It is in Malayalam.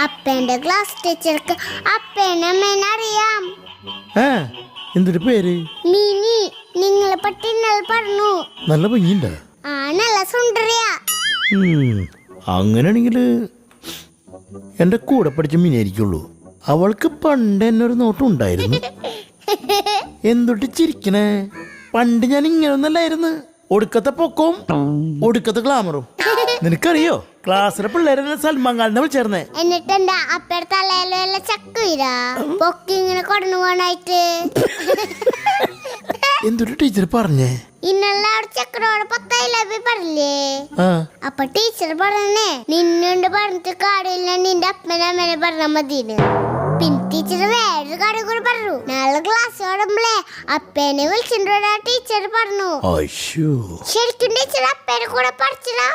അപ്പേന്റെ ക്ലാസ് ടീച്ചർക്ക് അപ്പേനെ അമ്മേനെ അറിയാം. എന്തൊരു പേര്? മിനി. നിങ്ങളെ പറ്റി ഇന്നലെ പറഞ്ഞു. നല്ല ഭംഗിയുണ്ടാ? ആ, നല്ല സുന്ദരിയാ. അങ്ങനെയാണെങ്കിൽ എന്റെ കൂടെ പഠിച്ച മിനിയായിരിക്കുള്ളൂ. അവൾക്ക് പണ്ട് എന്നെ ഒരു നോട്ടം ഉണ്ടായിരുന്നു. എന്തൊട്ട് ചിരിക്കണേ? പണ്ട് ഞാൻ ഇങ്ങനെ ഒന്നല്ലായിരുന്നു. ഒടുക്കത്തെ പൊക്കവും ഒടുക്കത്തെ ഗ്ലാമറും. നിനക്കറിയോ, ക്ലാസ്സിലെ പിള്ളേരെ സൽമാൻ ഖാനെ വിളിച്ചേർന്നേ. എന്നിട്ട് എന്താ അപ്പയുടെ തലയിലുള്ള ചക്ക വീരാ പൊക്കി ഇങ്ങനെ കൊടന്നു പോണായിട്ട്. എന്തൊരു ടീച്ചർ പറഞ്ഞേ? ഇന്നലെ അവിടെ ചക്കരോട് 10 ലഭ്യ പറഞ്ഞില്ലേ? അപ്പൊ ടീച്ചർ പറഞ്ഞേ നിന്നോണ്ട് പറഞ്ഞിട്ട് കാര്യമില്ല, നിന്റെ അപ്പനെ അമ്മനെ പറഞ്ഞാ മതിന്ന്. പിന്നെ ടീച്ചർ വേറൊരു കാര്യം കൂടി പറഞ്ഞു. നാളെ ക്ലാസ് ഓടുമ്പളേ അപ്പേനെ വിളിച്ചിട്ടുണ്ടോ ടീച്ചർ പറഞ്ഞു. ശരിക്കും ടീച്ചർ അപ്പേനെ കൂടെ പഠിച്ചതാ.